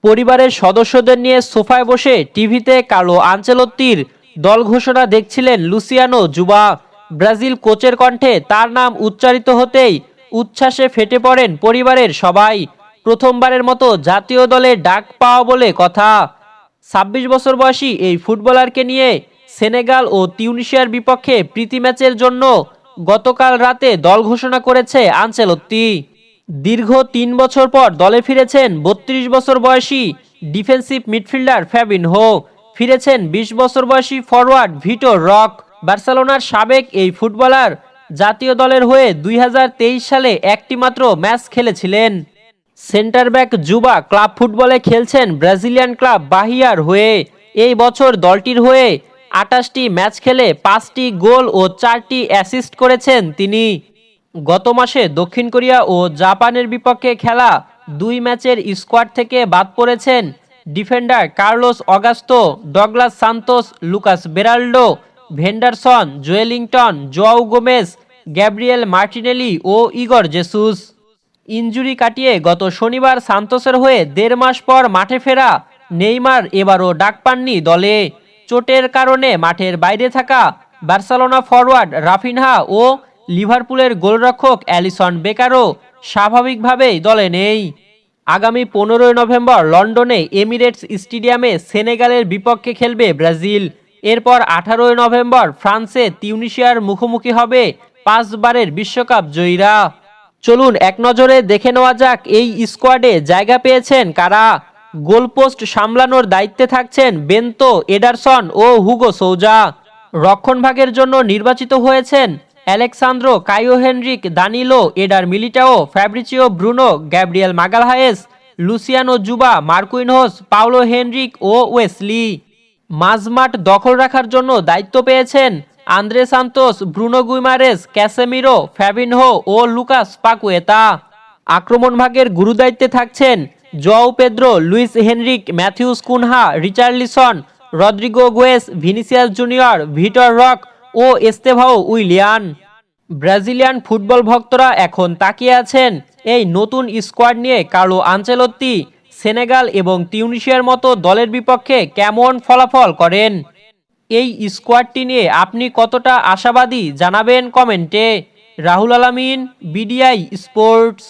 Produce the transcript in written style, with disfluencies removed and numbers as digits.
পরিবারের সদস্যদের নিয়ে সোফায় বসে টিভিতে কার্লো আনচেলত্তির দল ঘোষণা দেখছিলেন লুসিয়ানো জুবা। ব্রাজিল কোচের কণ্ঠে তার নাম উচ্চারিত হতেই উচ্ছ্বাসে ফেটে পড়েন পরিবারের সবাই। প্রথমবারের মতো জাতীয় দলে ডাক পাওয়া বলে কথা। ২৬ বছর বয়সী এই ফুটবলারকে নিয়ে সেনেগাল ও তিউনিশিয়ার বিপক্ষে প্রীতি ম্যাচের জন্য গতকাল রাতে দল ঘোষণা করেছে আনচেলত্তি। দীর্ঘ ৩ বছর পর দলে ফিরেছেন ৩২ বছর বয়সী ডিফেন্সিভ মিডফিল্ডার ফ্যাবিনহো, ফিরেছেন ২০ বছর বয়সী ফরওয়ার্ড ভিটোর রক। বার্সেলোনার সাবেক এই ফুটবলার জাতীয় দলের হয়ে ২০২৩ সালে একটি মাত্র ম্যাচ খেলেছিলেন। সেন্টার ব্যাক জুবা ক্লাব ফুটবলে খেলছেন ব্রাজিলিয়ান ক্লাব বাহিয়ার হয়ে। এই বছর দলটির হয়ে ২৮টি ম্যাচ খেলে ৫টি গোল ও ৪টি অ্যাসিস্ট করেছেন তিনি। গত মাসে দক্ষিণ কোরিয়া ও জাপানের বিপক্ষে খেলা ২ ম্যাচের স্কোয়াড থেকে বাদ পড়েছেন defender Carlos Augusto, Douglas Santos, Lucas Beraldo, Vanderson, Joelinton, Joao Gomes, Gabriel Martinelli ও ইগর জেসুস। ইনজুরি কাটিয়ে গত শনিবার সান্তোসের হয়ে ১.৫ মাস পর মাঠে ফেরা নেইমার এবারও ডাক পাননি দলে। চোটের কারণে মাঠের বাইরে থাকা বার্সেলোনা ফরওয়ার্ড রাফিনহা ও লিভারপুলের গোলরক্ষক অ্যালিসন বেকারও স্বাভাবিকভাবেই দলে নেই। আগামী ১৫ নভেম্বর লন্ডনে এমিরেটস স্টেডিয়ামে সেনেগালের বিপক্ষে খেলবে ব্রাজিল। এরপর ১৮ নভেম্বর ফ্রান্সে তিউনিশিয়ার মুখোমুখি হবে ৫ বারের বিশ্বকাপ জয়ীরা। চলুন এক নজরে দেখে নেওয়া যাক এই স্কোয়াডে জায়গা পেয়েছেন কারা। গোলপোস্ট সামলানোর দায়িত্বে থাকছেন বেন্তো, এডারসন ও হুগো সৌজা। রক্ষণভাগের জন্য নির্বাচিত হয়েছেন Alexsandro, Caio Henrique, Danilo, Eder Militao, Fabricio Bruno, Gabriel Magalhaes, Luciano Juba, Marquinhos, Paulo Henrique ও ওয়েসলি। মাঝমাঠ দখল রাখার জন্য দায়িত্ব পেয়েছেন Andre Santos, Bruno Guimaraes, Casemiro, Fabinho ও লুকাস পাকুয়েতা। আক্রমণভাগের গুরুদায়িত্বে থাকছেন Joao Pedro, Luis Henrique, Matheus Cunha, Richarlison, Rodrigo Goes, Vinicius Junior, Vitor Roque ও এস্তেভাও উইলিয়ান। ব্রাজিলিয়ান ফুটবল ভক্তরা এখন তাকিয়ে আছেন এই নতুন স্কোয়াড নিয়ে কার্লো আনচেলত্তি সেনেগাল এবং তিউনিশিয়ার মতো দলের বিপক্ষে কেমন ফলাফল করেন। এই স্কোয়াডটি নিয়ে আপনি কতটা আশাবাদী জানাবেন কমেন্টে। রাহুল আলামিন, বিডিআই স্পোর্টস।